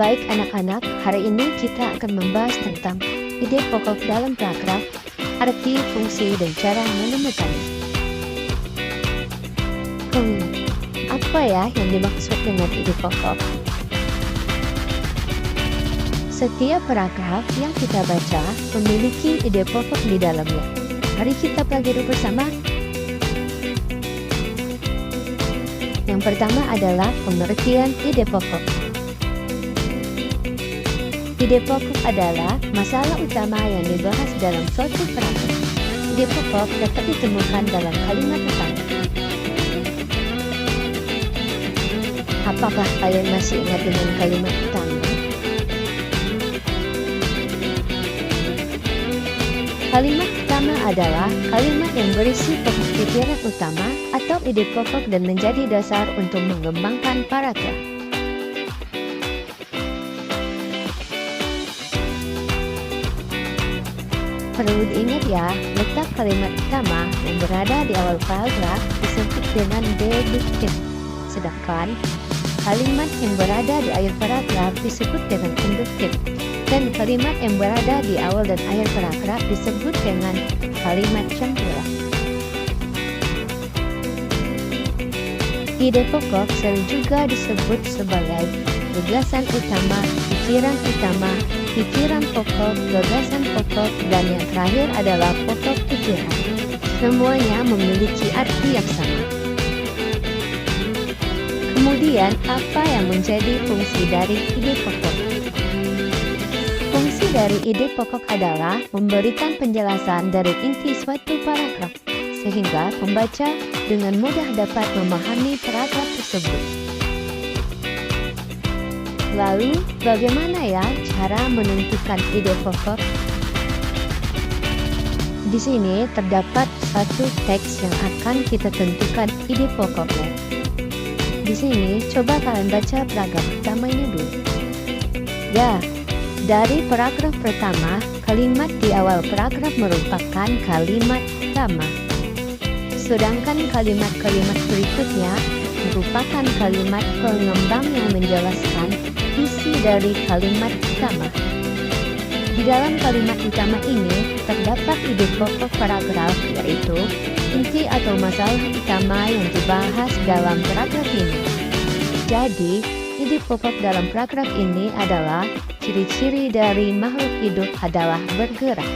Baik anak-anak, hari ini kita akan membahas tentang ide pokok dalam paragraf, arti, fungsi, dan cara menemukannya. Apa ya yang dimaksud dengan ide pokok? Setiap paragraf yang kita baca memiliki ide pokok di dalamnya. Mari kita pelajari bersama. Yang pertama adalah pengertian ide pokok. Ide pokok adalah masalah utama yang dibahas dalam suatu paragraf. Ide pokok dapat ditemukan dalam kalimat utama. Apakah kalian masih ingat dengan kalimat utama? Kalimat utama adalah kalimat yang berisi pokok pikiran utama atau ide pokok dan menjadi dasar untuk mengembangkan paragraf. Perlu diingat ya, letak kalimat utama yang berada di awal paragraf disebut dengan deduktif, sedangkan kalimat yang berada di akhir paragraf disebut dengan induktif, dan kalimat yang berada di awal dan akhir paragraf disebut dengan kalimat campuran. Ide pokok sering juga disebut sebagai gagasan utama, pikiran pokok, gagasan pokok, dan yang terakhir adalah pokok pikiran. Semuanya memiliki arti yang sama. Kemudian, apa yang menjadi fungsi dari ide pokok? Fungsi dari ide pokok adalah memberikan penjelasan dari inti suatu paragraf, sehingga pembaca dengan mudah dapat memahami paragraf tersebut. Lalu, bagaimana ya cara menentukan ide pokok? Di sini terdapat satu teks yang akan kita tentukan ide pokoknya. Di sini, coba kalian baca paragraf pertamanya dulu. Ya, dari paragraf pertama, kalimat di awal paragraf merupakan kalimat utama. Sedangkan kalimat-kalimat berikutnya merupakan kalimat pengembang yang menjelaskan isi dari kalimat utama. Di dalam kalimat utama ini terdapat ide pokok paragraf, yaitu inti atau masalah utama yang dibahas dalam paragraf ini. Jadi, ide pokok dalam paragraf ini adalah ciri-ciri dari makhluk hidup adalah bergerak.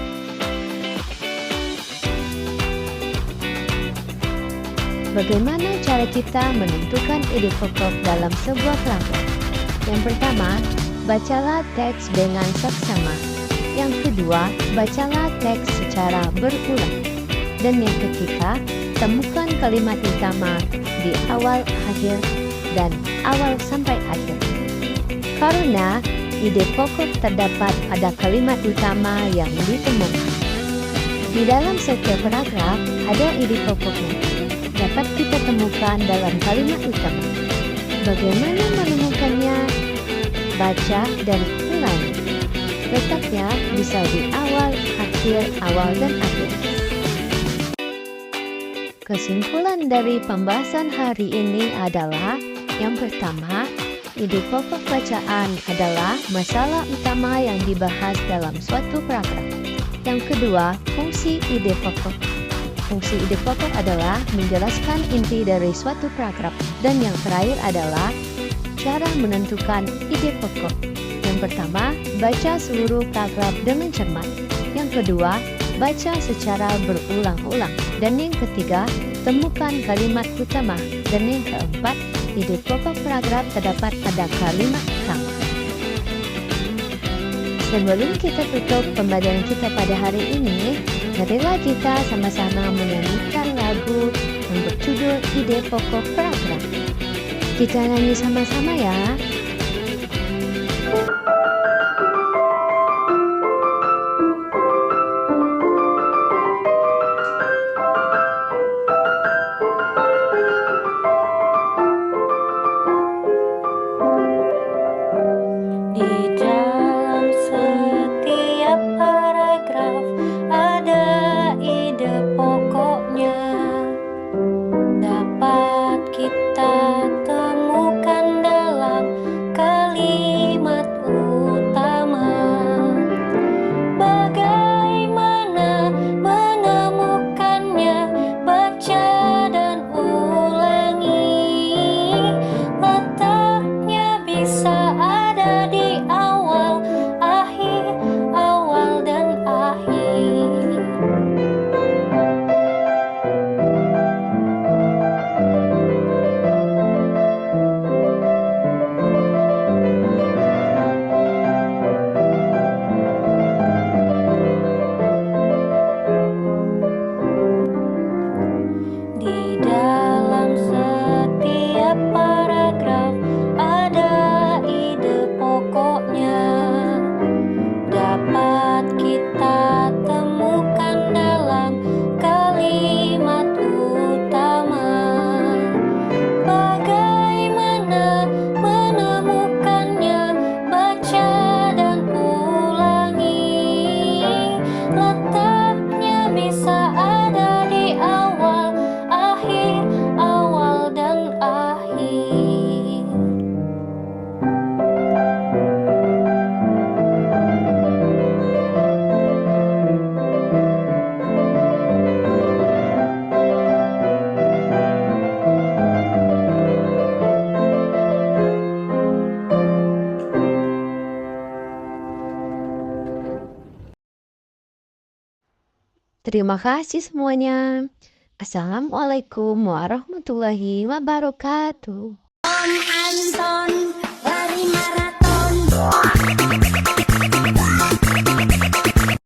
Bagaimana cara kita menentukan ide pokok dalam sebuah paragraf? Yang pertama, bacalah teks dengan seksama. Yang kedua, bacalah teks secara berulang. Dan yang ketiga, temukan kalimat utama di awal, akhir, dan awal sampai akhir. Karena ide pokok terdapat pada kalimat utama yang ditemukan. Di dalam setiap paragraf ada ide pokoknya. Dapat kita temukan dalam kalimat utama. Bagaimana menemukannya? Baca dan ulangi. Letaknya bisa di awal, dan akhir. Kesimpulan dari pembahasan hari ini adalah yang pertama, ide pokok bacaan adalah masalah utama yang dibahas dalam suatu paragraf. Yang kedua, fungsi ide pokok. Fungsi ide pokok adalah menjelaskan inti dari suatu paragraf. Dan yang terakhir adalah cara menentukan ide pokok. Yang pertama, baca seluruh paragraf dengan cermat. Yang kedua, baca secara berulang-ulang. Dan yang ketiga, temukan kalimat utama. Dan yang keempat, ide pokok paragraf terdapat pada kalimat utama. Sebelum kita tutup pembelajaran kita pada hari ini, marilah kita sama-sama menyanyikan lagu yang berjudul Ide Pokok Paragraf. Kita nyanyi sama-sama ya. Di dalam setiap paragraf ada ide pokoknya, dapat kita temukan dalam Terima kasih semuanya. Assalamualaikum warahmatullahi wabarakatuh. Om Anton lari maraton.